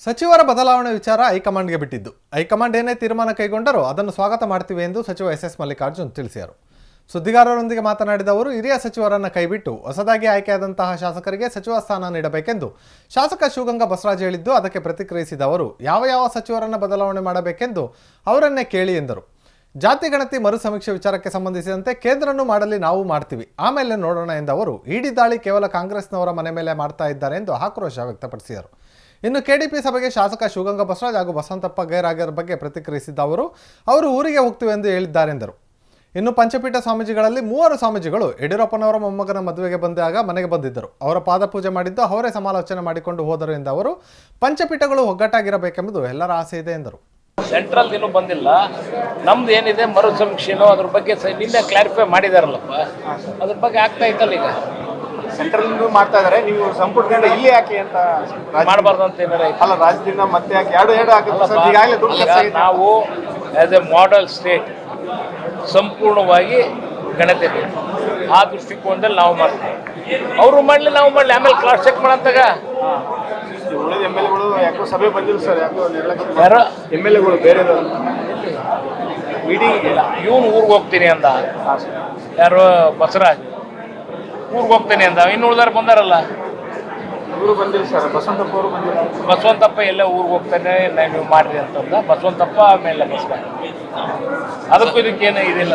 ಸಚಿವರ ಬದಲಾವಣೆ ವಿಚಾರ ಹೈಕಮಾಂಡ್ಗೆ ಬಿಟ್ಟಿದ್ದು. ಹೈಕಮಾಂಡ್ ಏನೇ ತೀರ್ಮಾನ ಕೈಗೊಂಡರೂ ಅದನ್ನು ಸ್ವಾಗತ ಮಾಡ್ತೀವಿ ಎಂದು ಸಚಿವ ಎಸ್ ಮಲ್ಲಿಕಾರ್ಜುನ್ ತಿಳಿಸಿದರು. ಸುದ್ದಿಗಾರರೊಂದಿಗೆ ಮಾತನಾಡಿದ ಅವರು, ಹಿರಿಯ ಸಚಿವರನ್ನು ಕೈಬಿಟ್ಟು ಹೊಸದಾಗಿ ಆಯ್ಕೆಯಾದಂತಹ ಶಾಸಕರಿಗೆ ಸಚಿವ ಸ್ಥಾನ ನೀಡಬೇಕೆಂದು ಶಾಸಕ ಶಿವಗಂಗಾ ಬಸವರಾಜ್ ಹೇಳಿದ್ದು, ಅದಕ್ಕೆ ಪ್ರತಿಕ್ರಿಯಿಸಿದ ಅವರು, ಯಾವ ಸಚಿವರನ್ನು ಬದಲಾವಣೆ ಮಾಡಬೇಕೆಂದು ಅವರನ್ನೇ ಕೇಳಿ ಎಂದರು. ಜಾತಿ ಗಣತಿ ಮರು ಸಮೀಕ್ಷೆ ವಿಚಾರಕ್ಕೆ ಸಂಬಂಧಿಸಿದಂತೆ ಕೇಂದ್ರನೂ ಮಾಡಲಿ, ನಾವು ಮಾಡ್ತೀವಿ, ಆಮೇಲೆ ನೋಡೋಣ ಎಂದವರು, ಇಡಿ ದಾಳಿ ಕೇವಲ ಕಾಂಗ್ರೆಸ್ನವರ ಮನೆ ಮೇಲೆ ಮಾಡ್ತಾ ಇದ್ದಾರೆ ಎಂದು ಆಕ್ರೋಶ ವ್ಯಕ್ತಪಡಿಸಿದರು. ಇನ್ನು ಕೆಡಿಪಿ ಸಭೆಗೆ ಶಾಸಕ ಶಿವಗಂಗಾ ಬಸವರಾಜ್ ಹಾಗೂ ಬಸವಂತಪ್ಪ ಗೈರಾಗರ ಬಗ್ಗೆ ಪ್ರತಿಕ್ರಿಯಿಸಿದ್ದ ಅವರು ಊರಿಗೆ ಹೋಗ್ತೀವಿ ಎಂದು ಹೇಳಿದ್ದಾರೆಂದರು. ಇನ್ನು ಪಂಚಪೀಠ ಸ್ವಾಮೀಜಿಗಳಲ್ಲಿ 3 ಸ್ವಾಮೀಜಿಗಳು ಯಡಿಯೂರಪ್ಪನವರ ಮೊಮ್ಮಗನ ಮದುವೆಗೆ ಬಂದಾಗ ಮನೆಗೆ ಬಂದಿದ್ದರು. ಅವರ ಪಾದಪೂಜೆ ಮಾಡಿದ್ದು ಅವರೇ ಸಮಾಲೋಚನೆ ಮಾಡಿಕೊಂಡು ಹೋದರು ಎಂದ ಅವರು, ಪಂಚಪೀಠಗಳು ಒಗ್ಗಟ್ಟಾಗಿರಬೇಕೆಂಬುದು ಎಲ್ಲರ ಆಸೆ ಇದೆ ಎಂದರು. ಸೆಂಟ್ರಲ್ ಇನ್ನೂ ಬಂದಿಲ್ಲ, ನಮ್ದು ಏನಿದೆ ಮರು ಸಮೀಕ್ಷೆನೋ ಅದ್ರ ಬಗ್ಗೆ ನಿನ್ನೆ ಕ್ಲಾರಿಫೈ ಮಾಡಿದಾರಲ್ಲಪ್ಪ, ಅದ್ರ ಬಗ್ಗೆ ಆಗ್ತಾ ಇತ್ತಲ್ಲ. ಈಗ ಸೆಂಟ್ರಲ್ ಮಾಡ್ತಾ ಇದಾರೆ, ನೀವು ಸಂಪುಟದಿಂದ ಇಲ್ಲಿ ಯಾಕೆ ಅಂತ ಮಾಡಬಾರ್ದು ಅಂತ ಏನಾರ ಅಲ್ಲ, ರಾಜ್ಯದಿಂದ ಮತ್ತೆ ಯಾಕೆ ಎರಡು ಆಗುತ್ತೆ. ನಾವು ಆಸ್ ಎ ಮಾಡೆಲ್ ಸ್ಟೇಟ್ ಸಂಪೂರ್ಣವಾಗಿ ಗಣತೆ ಬೇಕು, ಆ ದೃಷ್ಟಿಕೋನದಲ್ಲಿ ನಾವು ಮಾಡ್ತೀವಿ. ಅವರು ಮಾಡಲಿ, ನಾವು ಮಾಡಲಿ, ಆಮೇಲೆ ಕ್ಲಾಸ್ ಚೆಕ್ ಮಾಡಂತಾಗ ಉಳಿದ MLAಗಳು ಯಾಕೋ ಸಭೆ ಬಂದಿಲ್ಲ ಸರ್, ಯಾಕೋ ಯಾರು MLAಗಳು ಬೇರೆ ಮೀಟಿಂಗ್ ಇಲ್ಲ. ಇವನು ಊರಿಗೆ ಹೋಗ್ತೀನಿ ಅಂದ, ಯಾರು ಬಸವರಾಜ್ ಊರಿಗೆ ಹೋಗ್ತೀನಿ ಅಂದ, ಇನ್ನು ಉಳಿದಾರ ಬಂದಾರಲ್ಲ. ಇವರು ಬಂದಿಲ್ಲ ಸರ್, ಬಸವಂತಪ್ಪ ಅವರು ಬಂದಿಲ್ಲ. ಬಸವಂತಪ್ಪ ಎಲ್ಲ ಊರಿಗೆ ಹೋಗ್ತಾನೆ, ನೀವು ಮಾಡ್ರಿ ಅಂತಂದ ಬಸವಂತಪ್ಪ. ಆಮೇಲೆ ಬಸವರಾಜ್, ಅದಕ್ಕೂ ಇದಕ್ಕೇನು ಇದಿಲ್ಲ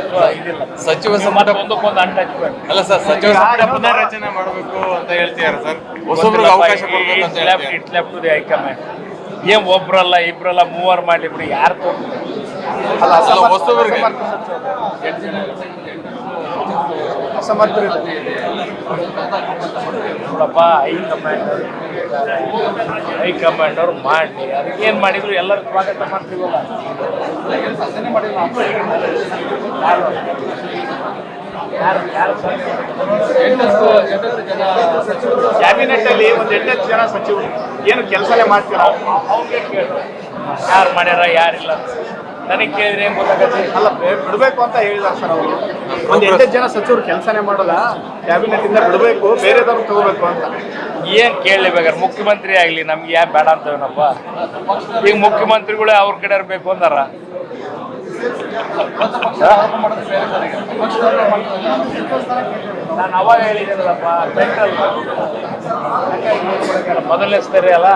ಸಚಿವ ಸಂಪುಟ ಒಂದಕ್ಕೊಂದು ಅಂಟಚ್ಮೆಂಟ್ ಅಲ್ಲ ಸರ್. ಸಚಿವ ಸಂಪುಟ ಪುನರ್ರಚನೆ ಮಾಡಬೇಕು ಅಂತ ಹೇಳ್ತಿದ್ದಾರೆ ಸರ್, ಹೊಸಬ್ರಿಗೆ ಅವಕಾಶ ಕೊಡಬೇಕು ಅಂತ ಹೇಳ್ತಿದ್ದಾರೆ. It's left to the high command. ಏನ್ ಒಬ್ರಲ್ಲ ಇಬ್ರಲ್ಲ 3 ಮಾಡ್ಲಿ ಬಿಡಿ, ಯಾರು ಅಲ್ಲ ಹೊಸಬ್ರಿಗೆ ನೋಡಪ್ಪ, ಹೈಕಮಾಂಡ್ ಅವ್ರು ಮಾಡಲಿ, ಅದಕ್ಕೇನು ಮಾಡಿದ್ರು ಎಲ್ಲರೂ ಸ್ವಾಗತ ಮಾಡ್ತೀವಲ್ಲ. ಕ್ಯಾಬಿನೆಟ್ ಅಲ್ಲಿ ಒಂದು 8 ಜನ ಸಚಿವರು ಏನು ಕೆಲಸನೇ ಮಾಡ್ತೀರಾ? ಅವ್ರಿಗೆ ಕೇಳು, ಯಾರು ಮಾಡ್ಯಾರ ಯಾರಿಲ್ಲ ನನಗೆ ಕೇಳಿದ್ರೆ ಏನು ಗೊತ್ತಾಗತ್ತೆ. ಅಲ್ಲ, ಬಿಡಬೇಕು ಅಂತ ಹೇಳಿದಾರೆ ಸರ್ ಅವರು. ಒಂದು 8 ಜನ ಸಚಿವರು ಕೆಲಸನೇ ಮಾಡಲ್ಲ, ಕ್ಯಾಬಿನೆಟ್ ಇಂದ ಬಿಡಬೇಕು, ಬೇರೆದವ್ರು ತಗೋಬೇಕು ಅಂತ. ಏನು ಕೇಳಲೇಬೇಕಾದ್ರೆ ಮುಖ್ಯಮಂತ್ರಿ ಆಗಲಿ, ನಮ್ಗೆ ಯಾರು ಬೇಡ ಅಂತವೇನಪ್ಪ. ಈಗ ಮುಖ್ಯಮಂತ್ರಿಗಳೇ ಅವ್ರ ಕಡೆ ಇರಬೇಕು ಅಂದಾರ. ನಾನು ಅವಾಗ ಹೇಳಿದ್ದೀನಲ್ಲಪ್ಪ, ಸೆಂಟ್ರಲ್ ಮೊದಲನೇ ಸರಿ ಅಲ್ಲ,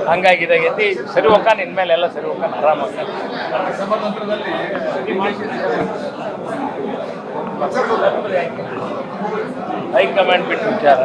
ಹಂಗಾಗಿದ್ದಾಗೈತಿ. ಸರಿ ಹೋಗ, ನಿನ್ನ ಮೇಲೆ ಎಲ್ಲ ಸರಿ ಹೋಗ, ಆರಾಮಾಗ. ಹೈಕಮಾಂಡ್ ಬಿಟ್ಟು ವಿಚಾರ